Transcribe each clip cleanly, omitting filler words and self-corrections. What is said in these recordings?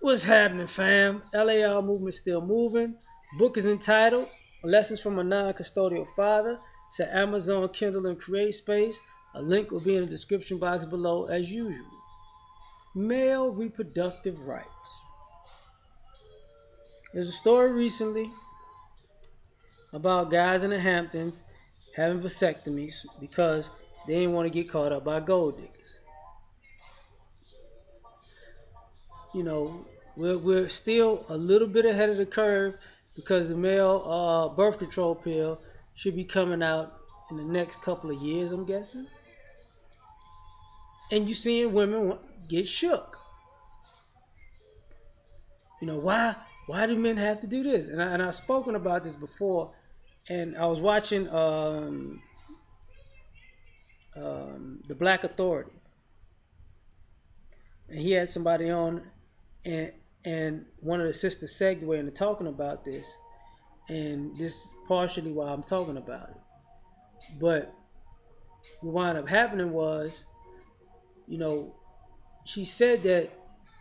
What's happening, fam? L.A.R. movement still moving. Book is entitled Lessons from a Non-Custodial Father. It's at Amazon, Kindle, and Create Space. A link will be in the description box below as usual. Male reproductive rights. There's a story recently about guys in the Hamptons having vasectomies because they didn't want to get caught up by gold diggers. You know, we're still a little bit ahead of the curve because the male birth control pill should be coming out in the next couple of years, I'm guessing. And you're seeing women get shook. You know, why do men have to do this? And I've spoken about this before. And I was watching the Black Authority, and he had somebody on, and and one of the sisters segued into talking about this, and this is partially why I'm talking about it. But what wound up happening was, you know, she said that,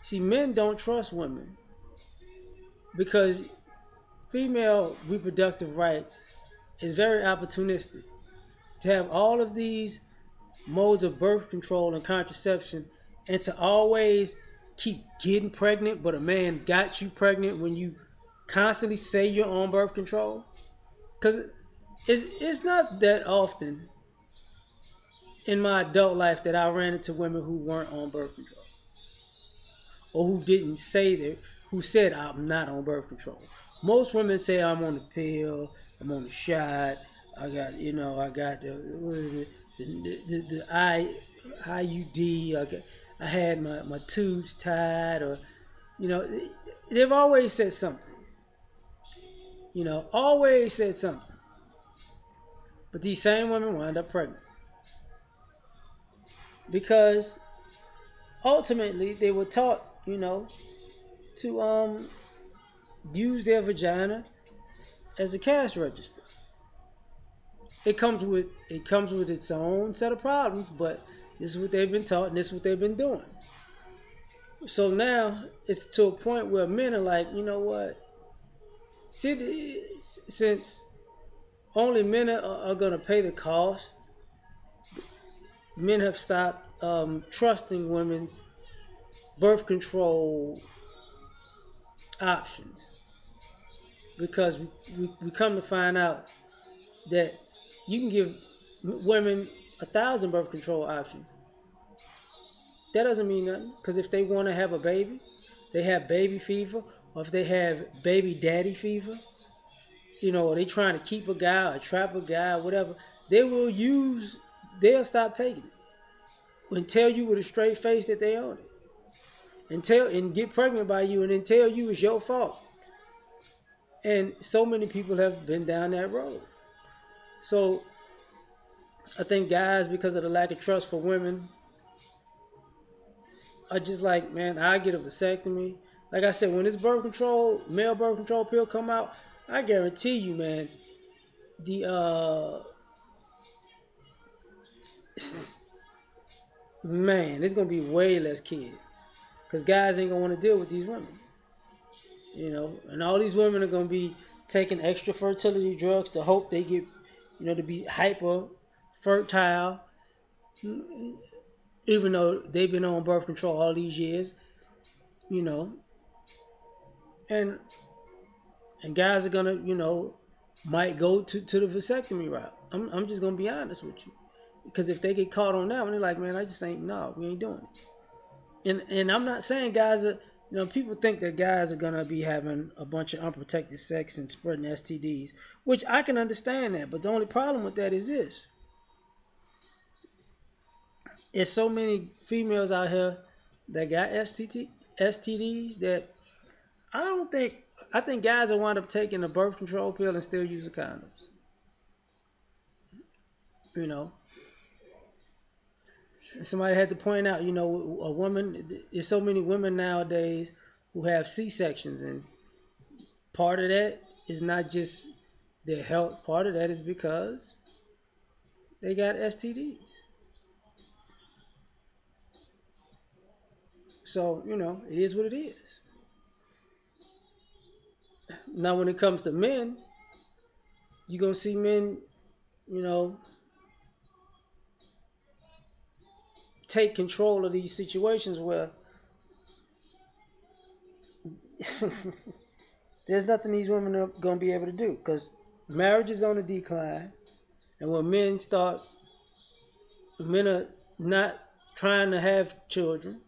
see, men don't trust women because female reproductive rights is very opportunistic. To have all of these modes of birth control and contraception, and to always keep getting pregnant, but a man got you pregnant when you constantly say you're on birth control. Because it's not that often in my adult life that I ran into women who weren't on birth control or who didn't say that, who said I'm not on birth control. Most women say I'm on the pill, I'm on the shot, I got the what is it, the IUD, I had my tubes tied, or you know, they've always said something, always said something. But these same women wind up pregnant because ultimately they were taught, to use their vagina as a cash register. It comes with its own set of problems, but this is what they've been taught and this is what they've been doing. So now it's to a point where men are like, you know what? See, since only men are going to pay the cost, men have stopped trusting women's birth control options because we come to find out that you can give women 1,000 birth control options. That doesn't mean nothing because if they want to have a baby, they have baby fever, or if they have baby daddy fever, or they trying to keep a guy or trap a guy or whatever, they'll stop taking it and tell you with a straight face that they own it, and get pregnant by you and then tell you it's your fault. And so many people have been down that road. So I think guys, because of the lack of trust for women, are just like, man, I get a vasectomy. Like I said, when this male birth control pill come out, I guarantee you, man, the man, there's gonna be way less kids, cause guys ain't gonna want to deal with these women, and all these women are gonna be taking extra fertility drugs to hope they get, to be hyper fertile, even though they've been on birth control all these years, you know, and guys are gonna, might go to the vasectomy route. I'm just gonna be honest with you, because if they get caught on that one, they're like, man, I just ain't no, we ain't doing it. And I'm not saying guys are, people think that guys are gonna be having a bunch of unprotected sex and spreading STDs, which I can understand that, but the only problem with that is this: there's so many females out here that got STDs that I don't think. I think guys will wind up taking the birth control pill and still use the condoms. You know, somebody had to point out, a woman. There's so many women nowadays who have C-sections, and part of that is not just their health. Part of that is because they got STDs. So it is what it is. Now, when it comes to men, you're gonna see men, you know, take control of these situations where there's nothing these women are gonna be able to do because marriage is on a decline, and when men are not trying to have children.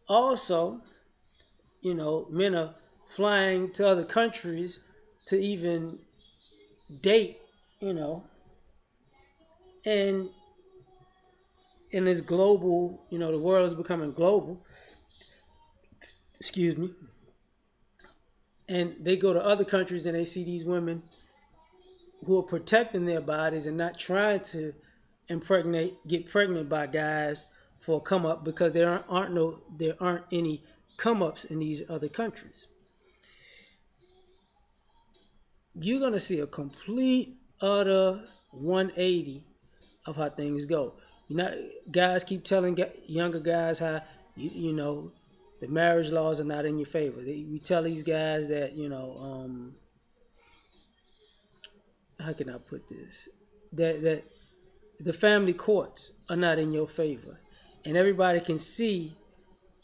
Also, men are flying to other countries to even date, you know, and in this global, the world is becoming global. Excuse me. And they go to other countries and they see these women who are protecting their bodies and not trying to get pregnant by guys for a come up because there aren't any come ups in these other countries. You're gonna see a complete utter 180 of how things go. You know, guys keep telling younger guys how the marriage laws are not in your favor. We tell these guys that how can I put this, that the family courts are not in your favor, and everybody can see.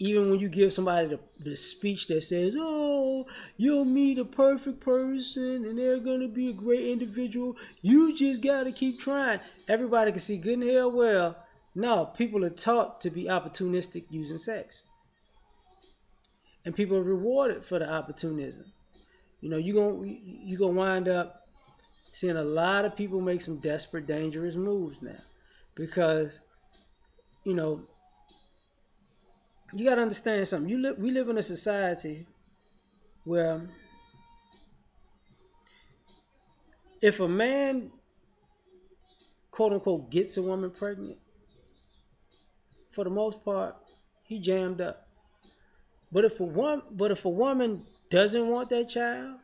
Even when you give somebody the speech that says, "Oh, you'll meet a perfect person and they're gonna be a great individual. You just gotta keep trying." Everybody can see good and hell well. No, people are taught to be opportunistic using sex, and people are rewarded for the opportunism. You gonna wind up seeing a lot of people make some desperate, dangerous moves now, because you know you gotta understand something. We live in a society where if a man quote unquote gets a woman pregnant, for the most part, he jammed up. But if a woman doesn't want that child,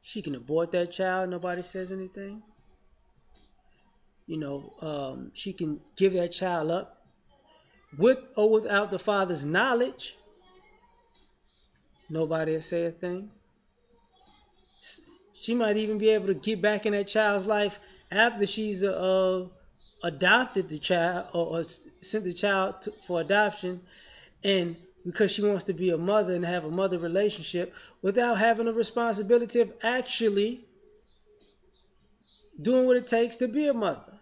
she can abort that child. Nobody says anything. She can give that child up with or without the father's knowledge. Nobody will say a thing. She might even be able to get back in that child's life after she's adopted the child, or sent the child for adoption, and because she wants to be a mother and have a mother relationship without having the responsibility of actually doing what it takes to be a mother.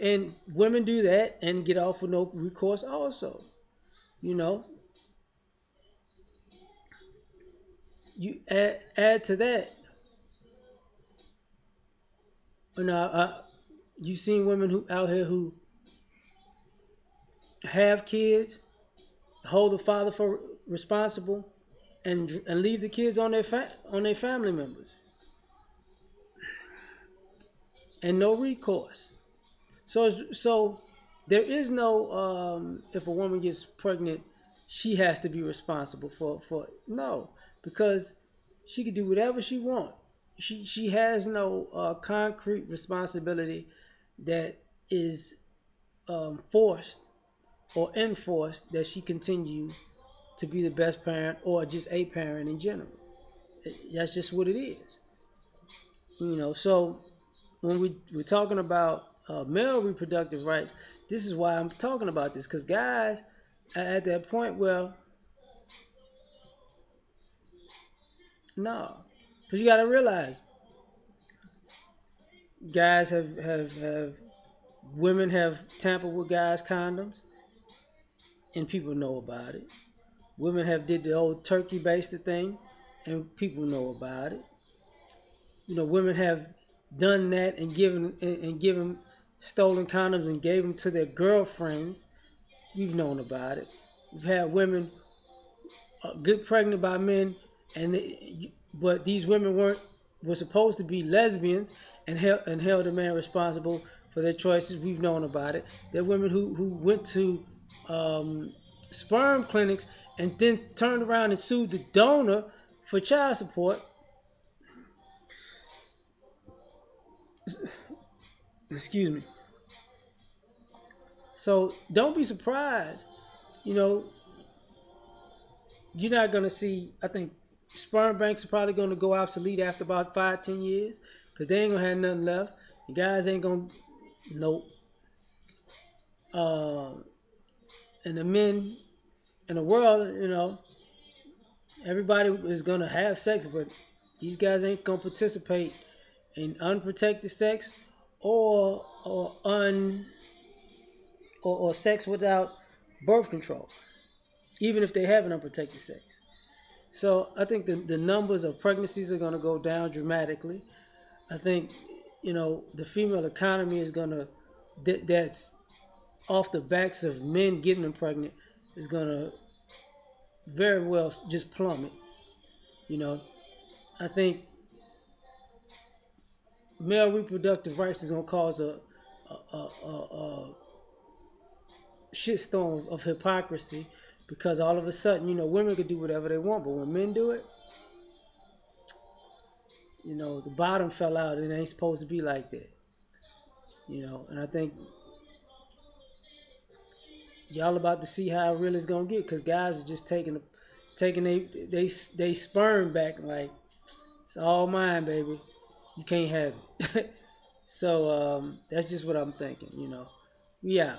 And women do that and get off with no recourse also. You know, you add to that, you've seen women who out here who have kids, hold the father for responsible, and leave the kids on their family members and no recourse. So there is no if a woman gets pregnant, she has to be responsible for no, because she can do whatever she wants. She has no concrete responsibility that is forced or enforced that she continue to be the best parent or just a parent in general. That's just what it is. So when we're talking about male reproductive rights, this is why I'm talking about this, because guys are at that point where no, because you got to realize guys have women have tampered with guys' condoms and people know about it. Women have did the old turkey basted thing and people know about it. Women have done that and given stolen condoms and gave them to their girlfriends. We've known about it. We've had women get pregnant by men, but these women were supposed to be lesbians and held a man responsible for their choices. We've known about it. There are women who went to um, sperm clinics and then turned around and sued the donor for child support. Excuse me. So don't be surprised. You know, you're not gonna see. I think sperm banks are probably gonna go obsolete after about 5, 10 years because they ain't gonna have nothing left. The guys ain't gonna. Nope. Uh, and the men in the world, everybody is gonna have sex, but these guys ain't gonna participate in unprotected sex or sex without birth control, even if they have an unprotected sex. So I think the numbers of pregnancies are gonna go down dramatically. I think the female economy is gonna that's off the backs of men getting them pregnant is gonna very well just plummet. You know, I think male reproductive rights is gonna cause a shitstorm of hypocrisy because all of a sudden, women could do whatever they want, but when men do it, the bottom fell out. It ain't supposed to be like that. And I think y'all about to see how real it's gonna get because guys are just taking they sperm back like it's all mine, baby. You can't have it. So that's just what I'm thinking. Yeah.